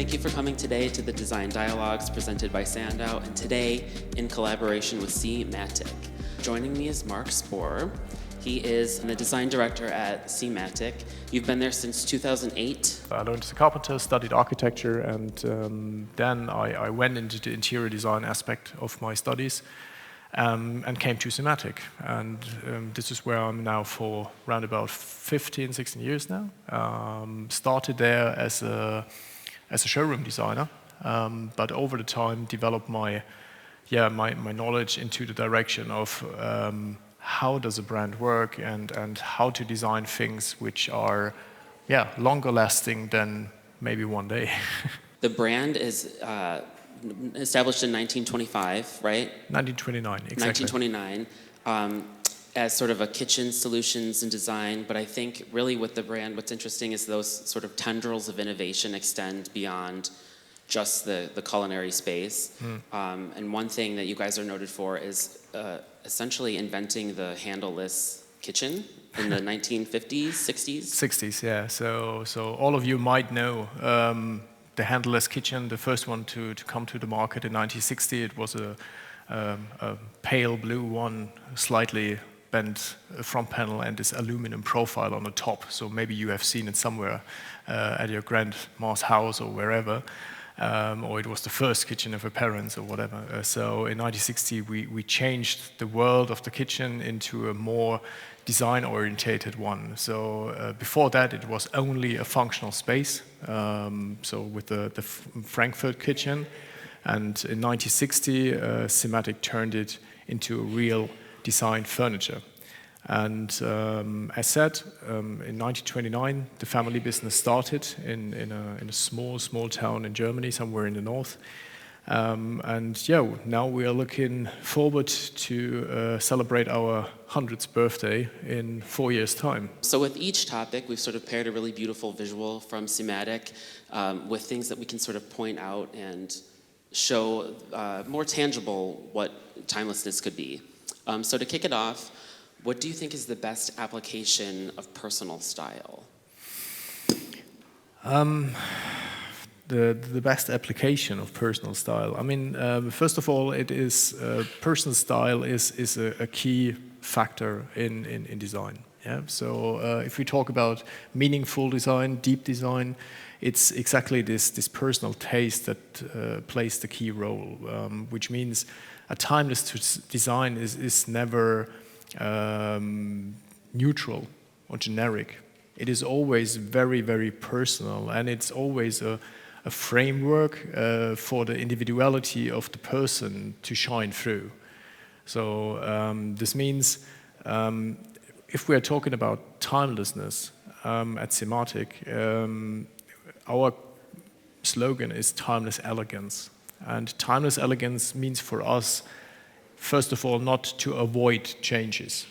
thank you for coming today to the Design Dialogues presented by Sandow, and today in collaboration with SieMatic. Joining me is Mark Spohr. He is the design director at SieMatic. You've been there since 2008. I learned as a carpenter, studied architecture, and then I went into the interior design aspect of my studies and came to SieMatic. And this is where I'm now for around about 15, 16 years now. Started there as a showroom designer, but over the time developed my knowledge into the direction of how does a brand work and how to design things which are longer lasting than maybe one day. The brand is established in 1925, right? 1929, exactly. 1929, as sort of a kitchen solutions and design, but I think really with the brand, what's interesting is those sort of tendrils of innovation extend beyond just the culinary space. And one thing that you guys are noted for is essentially inventing the handleless kitchen in the 1950s, 60s? 60s, yeah. So all of you might know the handleless kitchen, the first one to come to the market in 1960. It was a pale blue one, slightly bent front panel and this aluminum profile on the top. So maybe you have seen it somewhere at your grandma's house or wherever. Or it was the first kitchen of her parents or whatever. So in 1960 we changed the world of the kitchen into a more design-orientated one. So before that it was only a functional space, so with the Frankfurt kitchen. And in 1960 SieMatic turned it into a real designed furniture. And as said, in 1929, the family business started in a small town in Germany, somewhere in the north. Now we are looking forward to celebrate our 100th birthday in 4 years' time. So with each topic, we've sort of paired a really beautiful visual from SieMatic with things that we can sort of point out and show more tangible what timelessness could be. So to kick it off, what do you think is the best application of personal style? The best application of personal style. I mean, first of all, it is personal style is a key factor in design. Yeah. So if we talk about meaningful design, deep design, it's exactly this personal taste that plays the key role. Which means a timeless design is never neutral or generic. It is always very, very personal, and it's always a framework for the individuality of the person to shine through. So this means if we are talking about timelessness at SieMatic, our slogan is timeless elegance. And timeless elegance means for us, first of all, not to avoid changes.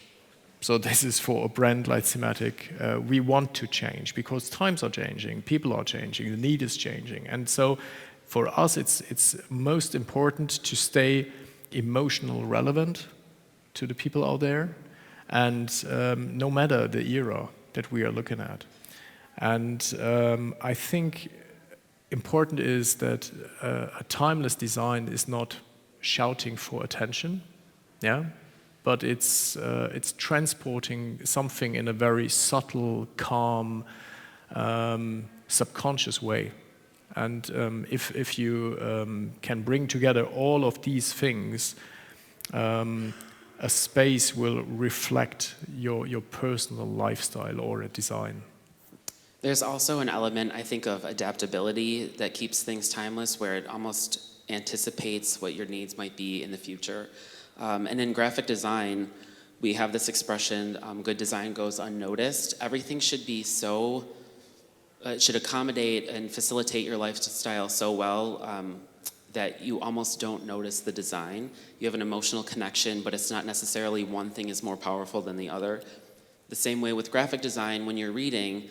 So this is for a brand like SieMatic. We want to change because times are changing, people are changing, the need is changing. And so for us, it's most important to stay emotionally relevant to the people out there, and no matter the era that we are looking at. And I think important is that a timeless design is not shouting for attention, but it's transporting something in a very subtle, calm, subconscious way. And if you can bring together all of these things, a space will reflect your personal lifestyle or a design. There's also an element, I think, of adaptability that keeps things timeless, where it almost anticipates what your needs might be in the future. And in graphic design, we have this expression, good design goes unnoticed. Everything should be should accommodate and facilitate your lifestyle so well that you almost don't notice the design. You have an emotional connection, but it's not necessarily one thing is more powerful than the other. The same way with graphic design, when you're reading,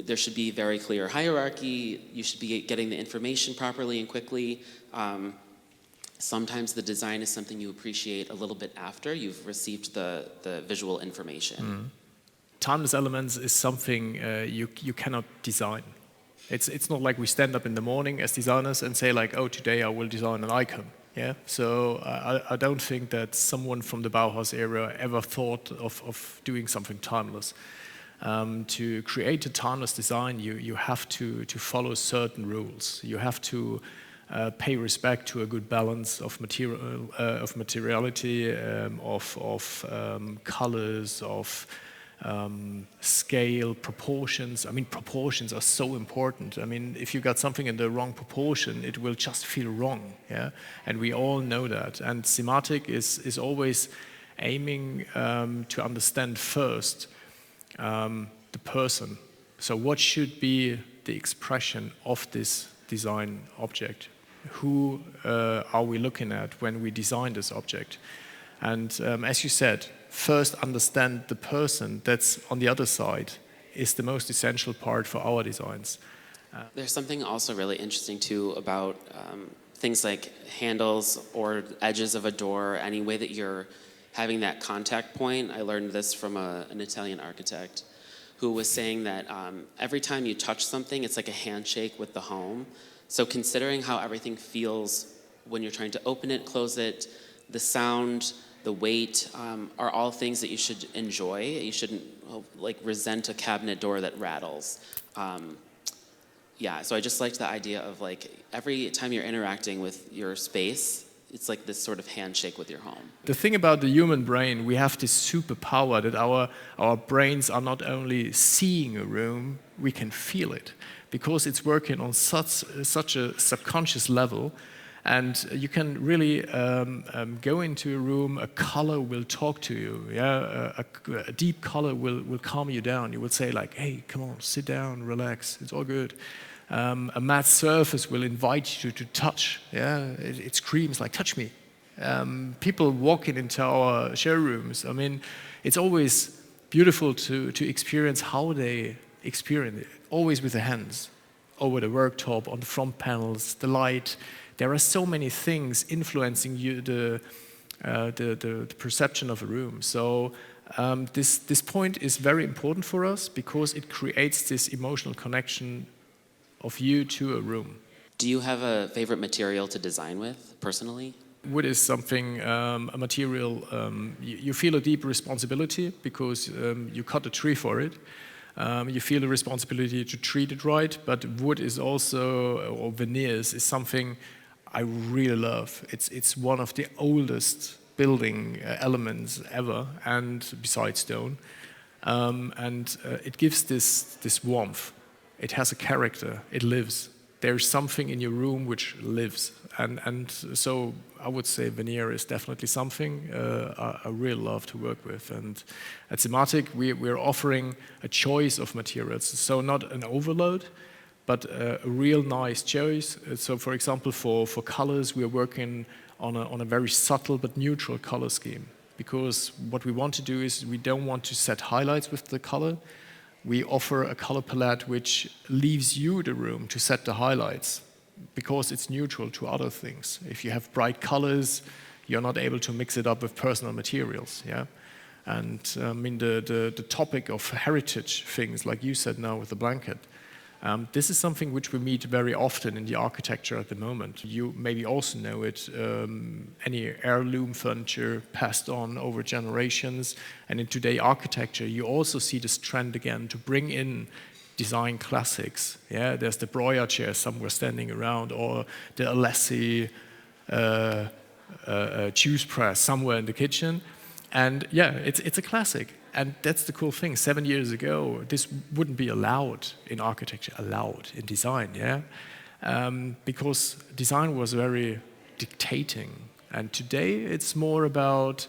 there should be very clear hierarchy. You should be getting the information properly and quickly. Sometimes the design is something you appreciate a little bit after you've received the visual information. Timeless elements is something you cannot design. It's not like we stand up in the morning as designers and say like, oh, today I will design an icon. Yeah. So I don't think that someone from the Bauhaus era ever thought of doing something timeless. To create a timeless design, you have to follow certain rules. You have to pay respect to a good balance of materiality, of colors, of scale, proportions. I mean, proportions are so important. I mean, if you got something in the wrong proportion, it will just feel wrong. Yeah, and we all know that. And SieMatic is always aiming to understand first the person. So what should be the expression of this design object? Who are we looking at when we design this object? And as you said, first understand the person that's on the other side is the most essential part for our designs. There's something also really interesting too about things like handles or edges of a door, any way that you're having that contact point. I learned this from an Italian architect who was saying that every time you touch something, it's like a handshake with the home. So considering how everything feels when you're trying to open it, close it, the sound, the weight, are all things that you should enjoy. You shouldn't like resent a cabinet door that rattles. Yeah, so I just liked the idea of like every time you're interacting with your space, it's like this sort of handshake with your home. The thing about the human brain, we have this superpower that our brains are not only seeing a room, we can feel it, because it's working on such a subconscious level. And you can really go into a room, a color will talk to you, yeah? A deep color will calm you down. You will say like, hey, come on, sit down, relax, it's all good. A matte surface will invite you to touch, yeah? It screams like, touch me. People walking into our showrooms, I mean, it's always beautiful to experience how they experience it, always with the hands, over the worktop, on the front panels, the light. There are so many things influencing you, the perception of a room. So this point is very important for us because it creates this emotional connection of you to a room. Do you have a favorite material to design with, personally? Wood is something, a material, you feel a deep responsibility because you cut a tree for it. You feel the responsibility to treat it right, but wood is also, or veneers, is something I really love. It's one of the oldest building elements ever, and besides stone. And it gives this warmth. It has a character. It lives. There's something in your room which lives. And so I would say veneer is definitely something I really love to work with. And at SieMatic, we're offering a choice of materials. So not an overload, but a real nice choice. So for example, for colors, we're working on a very subtle but neutral color scheme. Because what we want to do is we don't want to set highlights with the color. We offer a color palette which leaves you the room to set the highlights because it's neutral to other things. If you have bright colors, you're not able to mix it up with personal materials. Yeah, and I mean the topic of heritage things, like you said now with the blanket. This is something which we meet very often in the architecture at the moment. You maybe also know it, any heirloom furniture passed on over generations. And in today's architecture, you also see this trend again to bring in design classics. Yeah, there's the Breuer chair somewhere standing around, or the Alessi juice press somewhere in the kitchen. And yeah, it's a classic. And that's the cool thing. 7 years ago, this wouldn't be allowed in architecture, allowed in design, yeah? Because design was very dictating. And today, it's more about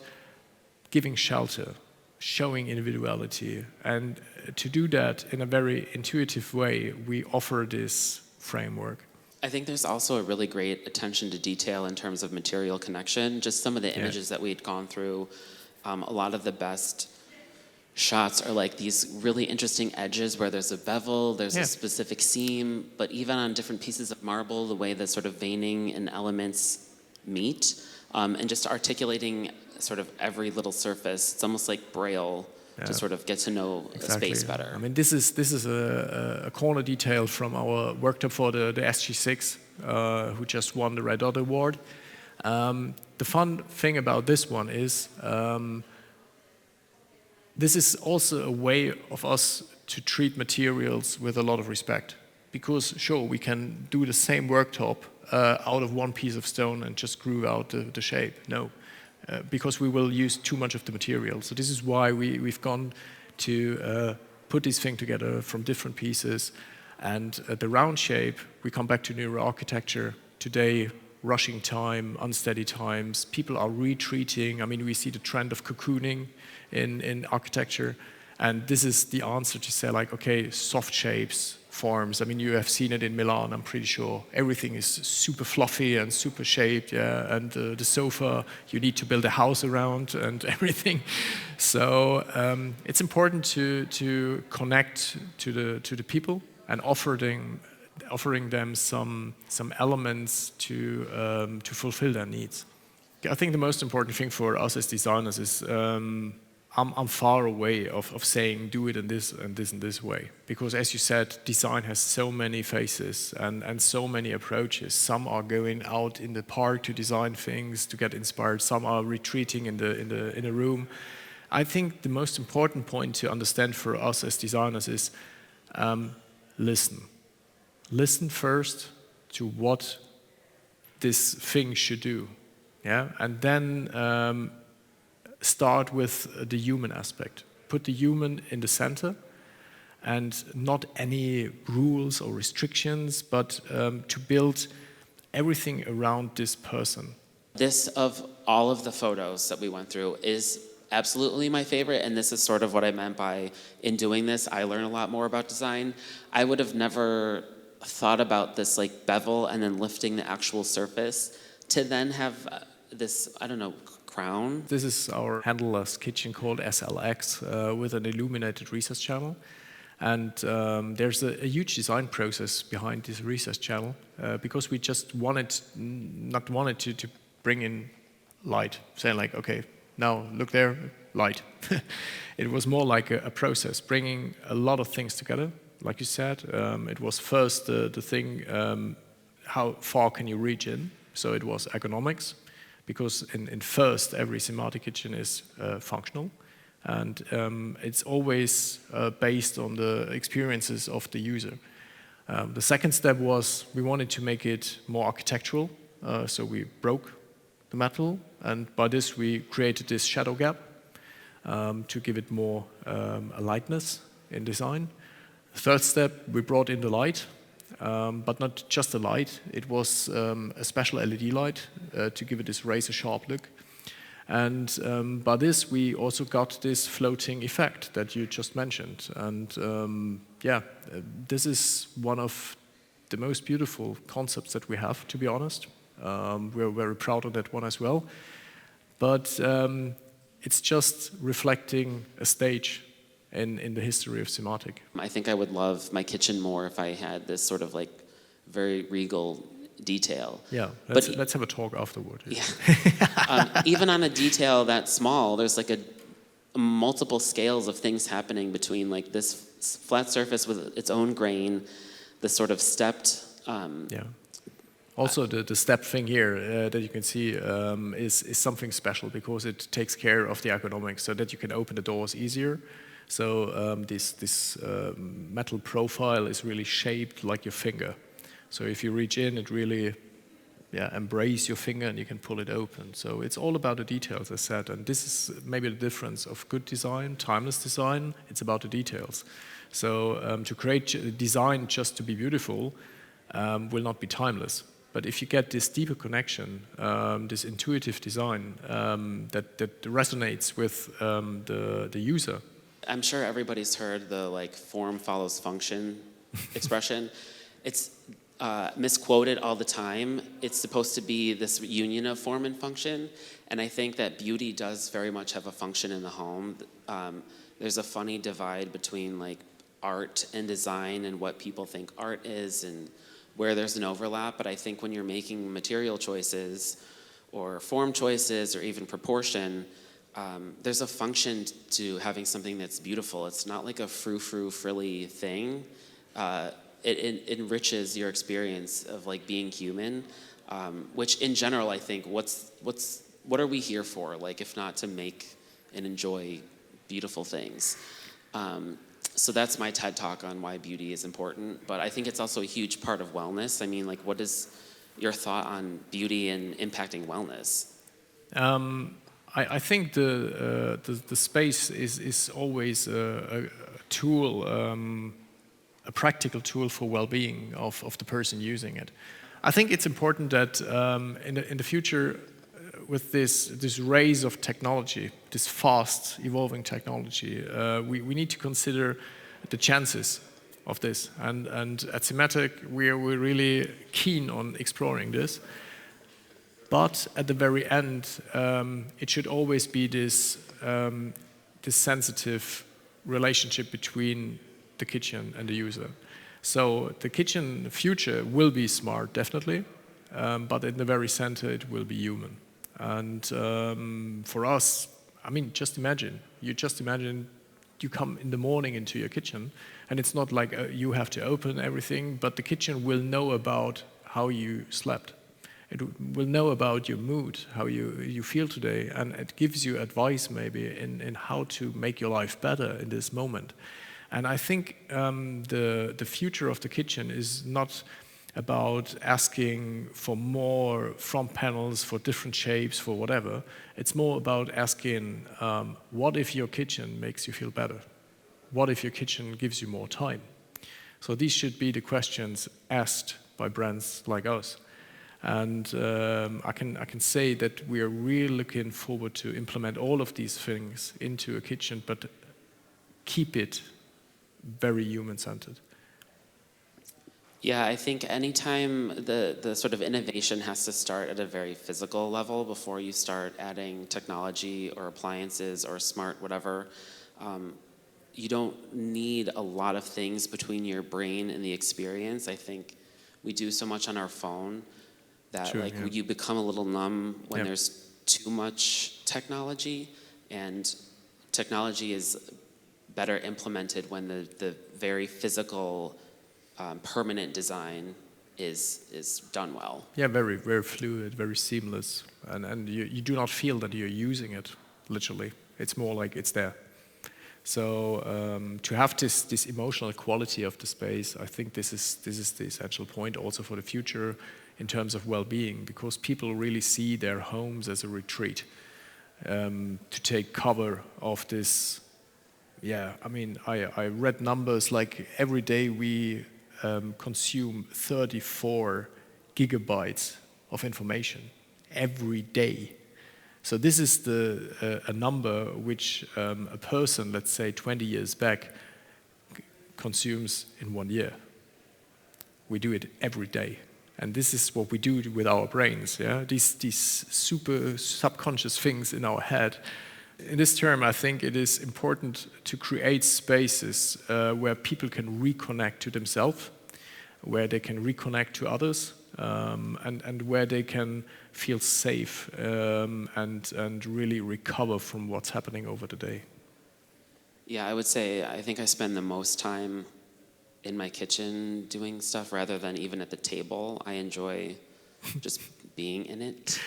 giving shelter, showing individuality. And to do that in a very intuitive way, we offer this framework. I think there's also a really great attention to detail in terms of material connection. Just some of the images that we'd gone through, a lot of the best shots are like these really interesting edges where there's a bevel, there's a specific seam, but even on different pieces of marble, the way that sort of veining and elements meet, and just articulating sort of every little surface. It's almost like Braille to sort of get to know a space better. I mean, this is a corner detail from our worktop for the SG6, who just won the Red Dot Award. The fun thing about this one is this is also a way of us to treat materials with a lot of respect. Because sure, we can do the same worktop out of one piece of stone and just groove out the shape. No, because we will use too much of the material. So this is why we've gone to put this thing together from different pieces. And the round shape, we come back to neuroarchitecture. Today, rushing time, unsteady times, people are retreating. I mean, we see the trend of cocooning in architecture. And this is the answer to say, like, okay, soft shapes, forms. I mean, you have seen it in Milan, I'm pretty sure. Everything is super fluffy and super shaped, yeah. And the sofa, you need to build a house around and everything. So it's important to connect to the people and offering them some elements to fulfill their needs. I think the most important thing for us as designers is I'm far away of saying do it in this and this and this way. Because as you said, design has so many faces and so many approaches. Some are going out in the park to design things, to get inspired. Some are retreating in a room. I think the most important point to understand for us as designers is listen. Listen first to what this thing should do. Yeah? And then start with the human aspect. Put the human in the center, and not any rules or restrictions, but to build everything around this person. This, of all of the photos that we went through, is absolutely my favorite, and this is sort of what I meant by, in doing this, I learn a lot more about design. I would have never thought about this like bevel and then lifting the actual surface to then have this, I don't know, crown. This is our handleless kitchen called SLX with an illuminated recess channel. And there's a huge design process behind this recess channel because we just wanted to bring in light, saying like, okay, now look there, light. It was more like a process, bringing a lot of things together. Like you said, it was first the thing, how far can you reach in? So it was ergonomics. Because in first, every SieMatic kitchen is functional, and it's always based on the experiences of the user. The second step was we wanted to make it more architectural, so we broke the metal, and by this we created this shadow gap to give it more a lightness in design. The third step, we brought in the light. But not just a light, it was a special LED light to give it this razor-sharp look. And by this, we also got this floating effect that you just mentioned. And yeah, this is one of the most beautiful concepts that we have, to be honest. We're very proud of that one as well. But it's just reflecting a stage in the history of SieMatic. I think I would love my kitchen more if I had this sort of like very regal detail. Yeah, let's have a talk afterward. Yeah. Even on a detail that small, there's like a multiple scales of things happening between like this flat surface with its own grain, the sort of stepped. Yeah. Also, the step thing here that you can see is something special because it takes care of the ergonomics so that you can open the doors easier. So this metal profile is really shaped like your finger. So if you reach in, it really embrace your finger and you can pull it open. So it's all about the details, as I said. And this is maybe the difference of good design, timeless design. It's about the details. So to create design just to be beautiful will not be timeless. But if you get this deeper connection, this intuitive design that resonates with the user. I'm sure everybody's heard the like form follows function expression. It's misquoted all the time. It's supposed to be this union of form and function, and I think that beauty does very much have a function in the home. There's a funny divide between like art and design and what people think art is and where there's an overlap, but I think when you're making material choices or form choices or even proportion, there's a function to having something that's beautiful. It's not like a frou-frou, frilly thing. It enriches your experience of like being human, which in general, I think, what are we here for? Like, if not to make and enjoy beautiful things. So that's my TED Talk on why beauty is important. But I think it's also a huge part of wellness. I mean, like, what is your thought on beauty and impacting wellness? I think the space is always a tool, a practical tool for well-being of the person using it. I think it's important that in the future, with this rise of technology, this fast evolving technology, we need to consider the chances of this. And at SieMatic, we're really keen on exploring this. But at the very end, it should always be this sensitive relationship between the kitchen and the user. So the kitchen future will be smart, definitely, but in the very center, it will be human. And for us, I mean, just imagine you come in the morning into your kitchen, and it's not like you have to open everything, but the kitchen will know about how you slept. It will know about your mood, how you feel today, and it gives you advice maybe in how to make your life better in this moment. And I think the future of the kitchen is not about asking for more front panels, for different shapes, for whatever. It's more about asking, what if your kitchen makes you feel better? What if your kitchen gives you more time? So these should be the questions asked by brands like us. And I can say that we are really looking forward to implement all of these things into a kitchen, but keep it very human-centered. Yeah, I think anytime the sort of innovation has to start at a very physical level before you start adding technology or appliances or smart whatever, you don't need a lot of things between your brain and the experience. I think we do so much on our phone that you become a little numb when there's too much technology, and technology is better implemented when the very physical permanent design is done well. Yeah, very, very fluid, very seamless, and you do not feel that you're using it, literally. It's more like it's there. So to have this emotional quality of the space, I think this is the essential point also for the future in terms of well-being, because people really see their homes as a retreat, to take cover of this. Yeah, I mean, I read numbers like every day we consume 34 gigabytes of information every day. So this is a number which a person, let's say 20 years back, consumes in 1 year. We do it every day. And this is what we do with our brains, yeah? These super subconscious things in our head. In this term, I think it is important to create spaces where people can reconnect to themselves, where they can reconnect to others, and where they can feel safe and really recover from what's happening over the day. Yeah, I would say I think I spend the most time in my kitchen doing stuff rather than even at the table. I enjoy just being in it.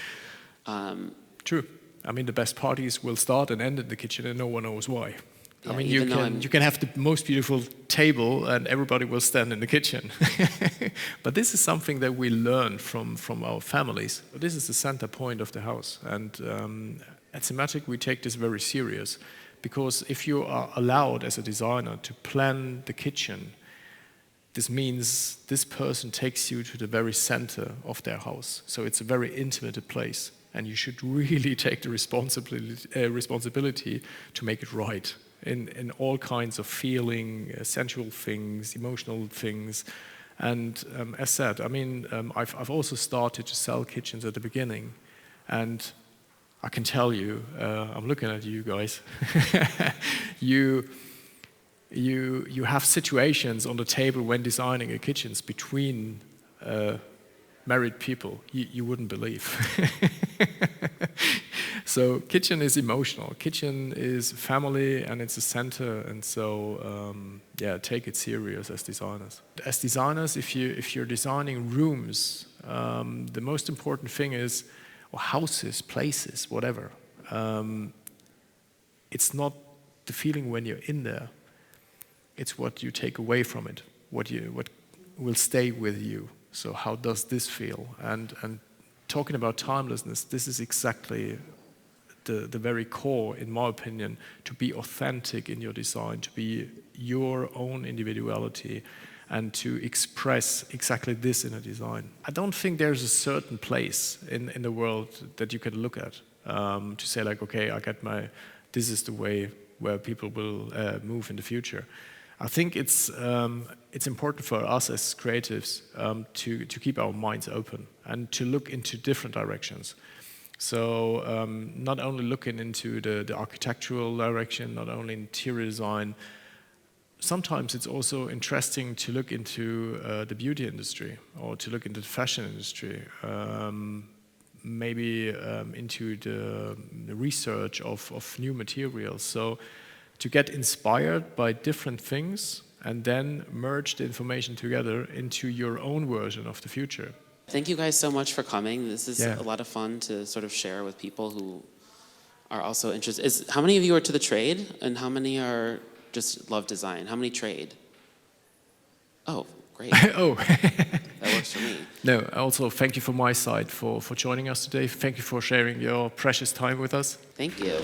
True. I mean, the best parties will start and end in the kitchen, and no one knows why. Yeah, I mean, you can have the most beautiful table, and everybody will stand in the kitchen. But this is something that we learn from our families. This is the center point of the house, and at SieMatic we take this very serious, because if you are allowed as a designer to plan the kitchen, this means this person takes you to the very center of their house. So it's a very intimate place, and you should really take the responsibility to make it right in all kinds of feeling, sensual things, emotional things. And as said, I mean, I've also started to sell kitchens at the beginning, and I can tell you, I'm looking at you guys, you have situations on the table when designing a kitchens between married people you wouldn't believe. So kitchen is emotional. Kitchen is family, and it's a center. And so, yeah, take it serious as designers. As designers, if you're designing rooms, the most important thing is, or houses, places, whatever. It's not the feeling when you're in there. It's what you take away from it. What will stay with you. So how does this feel? And talking about timelessness, this is exactly the very core, in my opinion, to be authentic in your design, to be your own individuality, and to express exactly this in a design. I don't think there's a certain place in the world that you can look at to say like, okay, this is the way where people will move in the future. I think it's important for us as creatives to keep our minds open and to look into different directions. So not only looking into the architectural direction, not only interior design. Sometimes it's also interesting to look into the beauty industry or to look into the fashion industry. Maybe into the research of new materials. So to get inspired by different things and then merge the information together into your own version of the future. Thank you guys so much for coming. This is a lot of fun to sort of share with people who are also interested. How many of you are to the trade and how many are just love design? How many trade? Oh, great. Oh. That works for me. No, also thank you from my side for joining us today. Thank you for sharing your precious time with us. Thank you.